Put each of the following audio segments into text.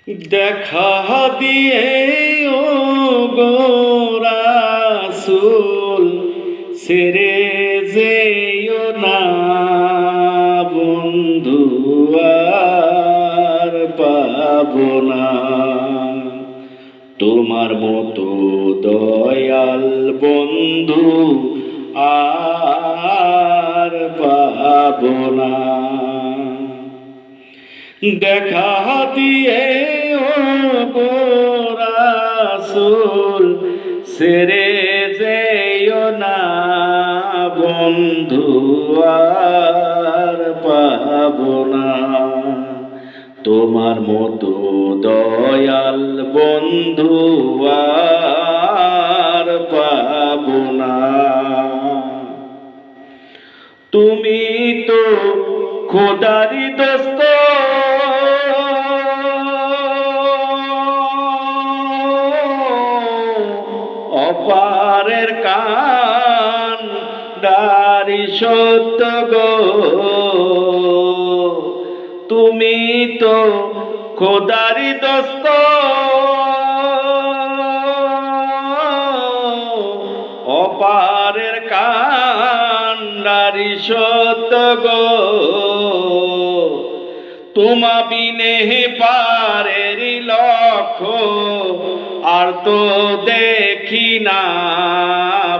দেখা দিয়ে ও গো রাসূল ছেড়ে যেও না বন্ধু, আর পাবো না তোমার মতো দয়াল বন্ধু, আর পাবো না। দেখা দিয়ে ও গো রাসূল ছেড়ে যেও না বন্ধু, আর পাবো না তোমার মতো দয়াল বন্ধু, আর পাবো না। তুমি তো খোদারি দোস্ত, অপারের কান দারি সত্য গো, তুমি তো খোদারি দোস্ত, অপারের কান দারি সত্য গো, তোমা বিনে পারের লক্ষ্য আর তো দেখি না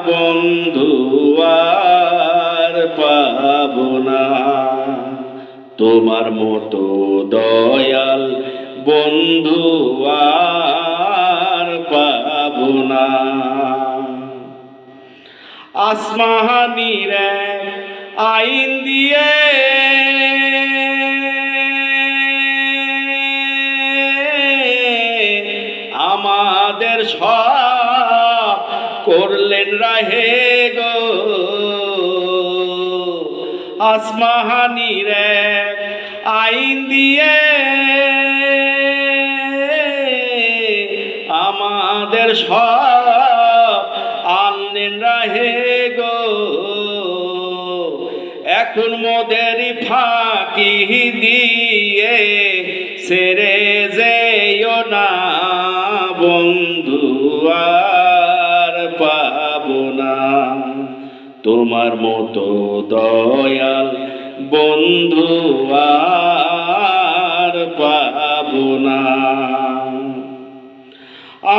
বন্ধু, আর পাবো না তোমার মতো দয়াল বন্ধু, আর পাবো না। আসমানীর আইন দিয়ে আমাদের সব করলেন রাহে গো, আসমানীর আইন দিয়ে আমাদের সব আনলেন রাহে গো, এখন মোদের ফাঁকি দিয়ে ছেড়ে যেও না বন্ধু, আর পাবো না তোমার মতো দয়াল বন্ধু, আর পাবো না।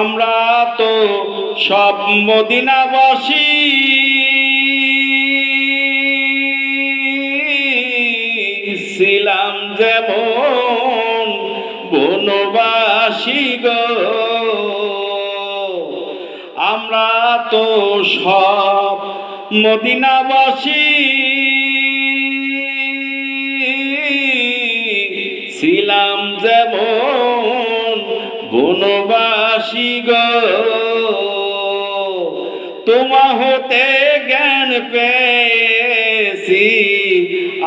আমরা তো সব মদিনাবাসী, ছিলাম যেমন বনবাসী গো, আমরা তো সব মদিনাবাসী, ছিলাম যেমন বনবাসী গো, তোমা হতে জ্ঞান পেয়েছি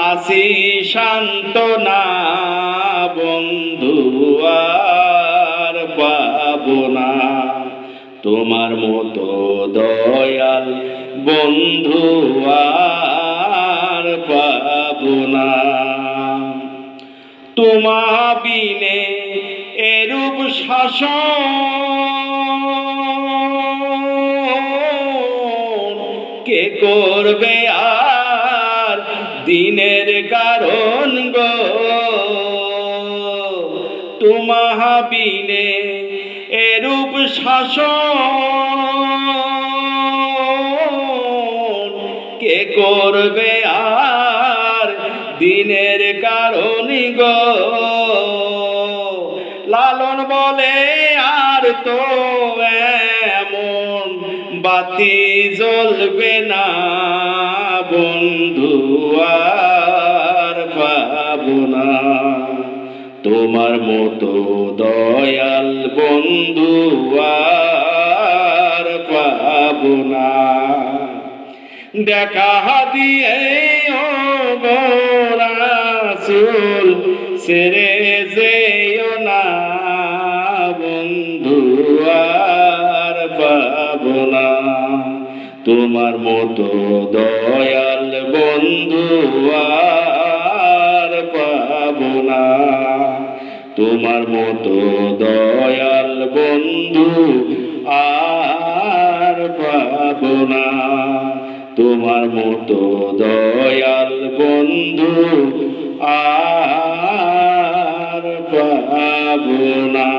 আসি সান্ত্বনা বন্ধু, আর পাবো না তোমার মতো দয়াল বন্ধু, আর পাবো না। তোমা বিনে এরূপ শাসন কে করবে আর দিনের কারণ গো, তোমা বিনে এরূপ শাসন কে করবে আর দিনের কারণ গো, লালন বলে আর তো এমন বাতি জ্বলবে না বন্ধু, আর পাবো না তোমার মতো দয়াল বন্ধু, আর পাবো না। দেখা দিয়ে ও গো রাসূল ছেড়ে যেও না বন্ধু, আর পাবো না তোমার মতো দয়াল বন্ধু, আর পাবো না তোমার মতো দয়াল বন্ধু আর পাবো না, তোমার মতো দয়াল বন্ধু আর পাবো না।